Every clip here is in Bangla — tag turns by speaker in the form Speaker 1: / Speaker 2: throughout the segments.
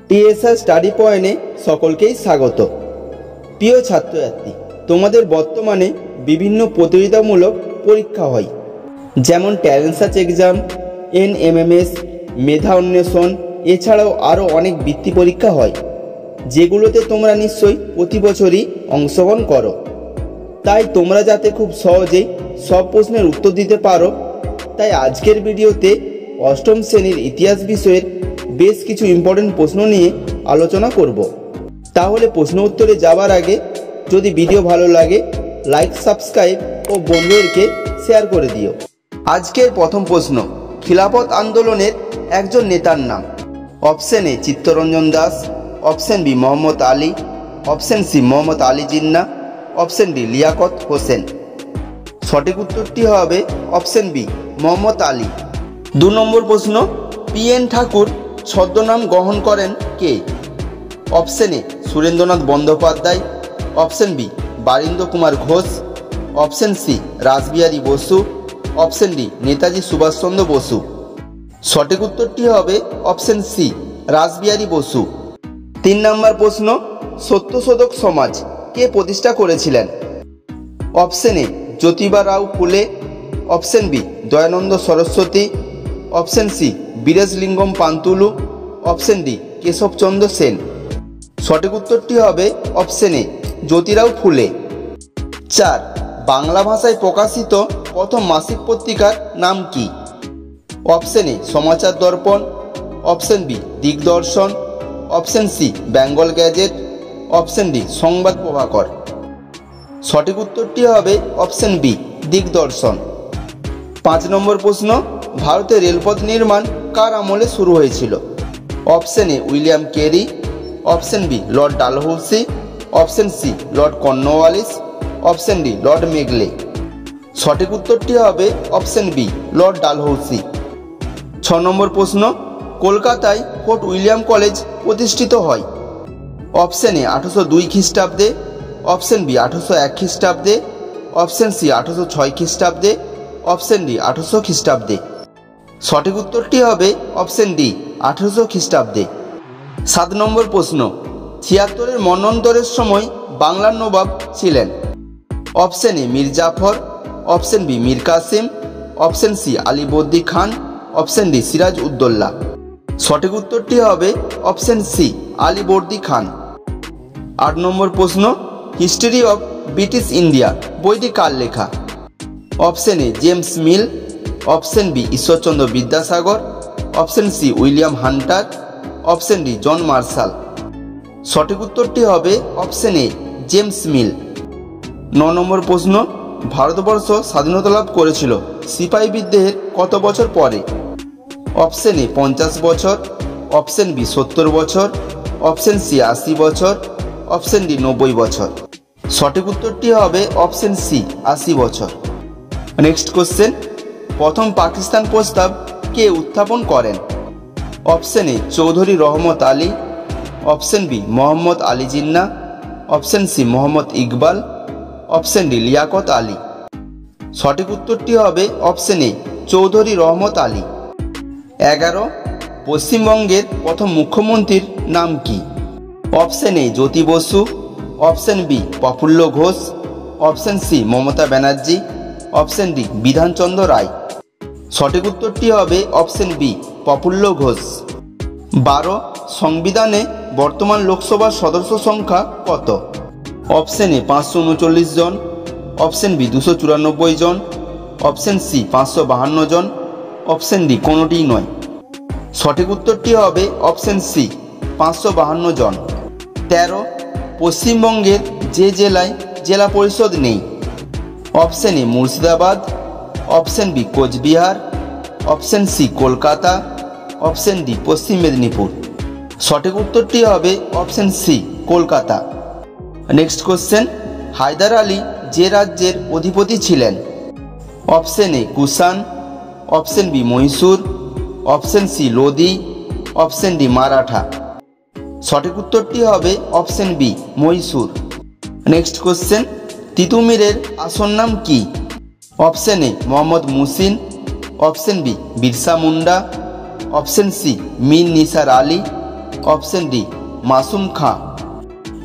Speaker 1: টিএসআর স্টাডি পয়েন্টে সকলকেই স্বাগত। প্রিয় ছাত্রছাত্রী, তোমাদের বর্তমানে বিভিন্ন প্রতিযোগিতামূলক পরীক্ষা হয়, যেমন ট্যালেন্ট সার্চ এক্সাম, এনএমএমএস, মেধা অন্বেষণ, এছাড়াও আরও অনেক বৃত্তি পরীক্ষা হয়, যেগুলোতে তোমরা নিশ্চয়ই প্রতি বছরই অংশগ্রহণ করো। তাই তোমরা যাতে খুব সহজেই সব প্রশ্নের উত্তর দিতে পারো, তাই আজকের ভিডিওতে অষ্টম শ্রেণীর ইতিহাস বিষয়ের বেশ কিছু ইম্পর্টেন্ট প্রশ্ন নিয়ে আলোচনা করব। তাহলে প্রশ্ন উত্তরে যাওয়ার আগে যদি ভিডিও ভালো লাগে, লাইক, সাবস্ক্রাইব ও বন্ধুদেরকে শেয়ার করে দিও। আজকের প্রথম প্রশ্ন, খিলাফত আন্দোলনের একজন নেতার নাম। Option A Chittaranjan Das, option B Mohammad Ali, option C Mohammad Ali Jinnah, option D Liaquat Hossain. সঠিক উত্তরটি হবে অপশন বি মোহাম্মদ আলী। 2 নম্বর প্রশ্ন, PN ঠাকুর ছদ্মনাম গ্রহণ করেন কে? Option A Surendranath Bandyopadhyay, option B Barindra Kumar Ghosh, option C Rashbehari Bose, option D Netaji Subhash Chandra Bose. সঠিক উত্তরটি হবে অপশন সি রাসবিহারী বসু। 3 নম্বর প্রশ্ন, সত্যশোধক সমাজ কে প্রতিষ্ঠা করেছিলেন? Option A Jyotiba Rao Phule, option B Dayanand Saraswati, option C Veeresalingam Pantulu, option D Keshab Chandra Sen. সঠিক উত্তরটি হবে অপশন এ জ্যোতিরাও ফুলে। 4, বাংলা ভাষায় প্রকাশিত প্রথম মাসিক পত্রিকার নাম কি? Option A Samachar Darpan, option B Digdarshan, option C Bengal Gazette, option D Sambad Prabhakar. সঠিক উত্তরটি হবে অপশন বি দিগদর্শন। 5 নম্বর প্রশ্ন, ভারতের রেলপথ নির্মাণ কার আমলে শুরু হয়েছিল? Option A William Carey, option B Lord Dalhousie, option C Lord Cornwallis, option D Lord Macaulay. সঠিক উত্তরটি হবে অপশন বি লর্ড ডালহৌসি। 6 নম্বর প্রশ্ন, কলকাতায় ফোর্ট উইলিয়াম কলেজ প্রতিষ্ঠিত হয়? অপশন এ 1802 খ্রিস্টাব্দে, অপশন বি 1801 খ্রিস্টাব্দে, অপশন সি 1806 খ্রিস্টাব্দে, অপশন ডি 1800 খ্রিস্টাব্দে। সঠিক উত্তরটি হবে অপশন ডি 1800 খ্রিস্টাব্দে। 7 নম্বর প্রশ্ন, 76-এর মন্বন্তরের সময় বাংলার নবাব ছিলেন? Option A Mir Jafar, option B Mir Kasim, option C Alivardi Khan, option D Siraj Uddaula. সঠিক উত্তরটি হবে অপশন সি আলীবর্দী খান। 8 নম্বর প্রশ্ন, হিস্ট্রি অফ ব্রিটিশ ইন্ডিয়া বইটি কার লেখা? Option A James Mill, option B Ishwarchandra Vidyasagar, option C William Hunter, option D John Marshall. সঠিক উত্তরটি হবে অপশন এ জেমস মিল। 9 নম্বর প্রশ্ন, ভারতবর্ষ স্বাধীনতা লাভ করেছিল সিপাহী বিদ্রোহের কত বছর পরে? অপশন এ 50 বছর, অপশন বি 70 বছর, অপশন সি 80 বছর, অপশন ডি 90 বছর। সঠিক উত্তরটি হবে অপশন সি 80 বছর। নেক্সট কোশ্চেন, প্রথম পাকিস্তান প্রস্তাব কে উত্থাপন করেন? Option A Chaudhry Rahmat Ali, option B Mohammad Ali Jinnah, option C Mohammad Iqbal, option D Liaquat Ali. সঠিক উত্তরটি হবে অপশন এ চৌধুরী রহমত আলী। 11, পশ্চিমবঙ্গের প্রথম মুখ্যমন্ত্রীর নাম কি? Option A Jyoti Basu, option B Prafulla Ghosh, option C Mamata Banerjee, option D Bidhan Chandra Roy. সঠিক উত্তরটি হবে অপশন বি প্রফুল্ল ঘোষ। 12, সংবিধানে বর্তমান লোকসভার সদস্য সংখ্যা কত? অপশন এ 539 জন, অপশন বি 294 জন, অপশন সি 552 জন, অপশন ডি কোনোটিই নয়। সঠিক উত্তরটি হবে অপশন সি 552 জন। 13, পশ্চিমবঙ্গের যে জেলায় জেলা পরিষদ নেই? Option A Murshidabad, option B Cooch Behar, option C Kolkata, option D পশ্চিম মেদিনীপুর। সঠিক উত্তরটি হবে option C Kolkata. Next question, Haider Ali যে রাজ্যের অধিপতি ছিলেন? অপশন এ Kushan, option B Mysore, option C Lodi, option D Maratha. সঠিক উত্তরটি হবে option B Mysore. Next question, তিতুমিরের আসল নাম কি? অপশন এ Mohammad Muhsin, option B Birsa Munda, option C Mir Nisar Ali, option D Masum Khan.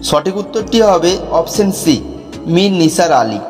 Speaker 1: সঠিক উত্তরটি হবে অপশন সি মীর নিসার আলী।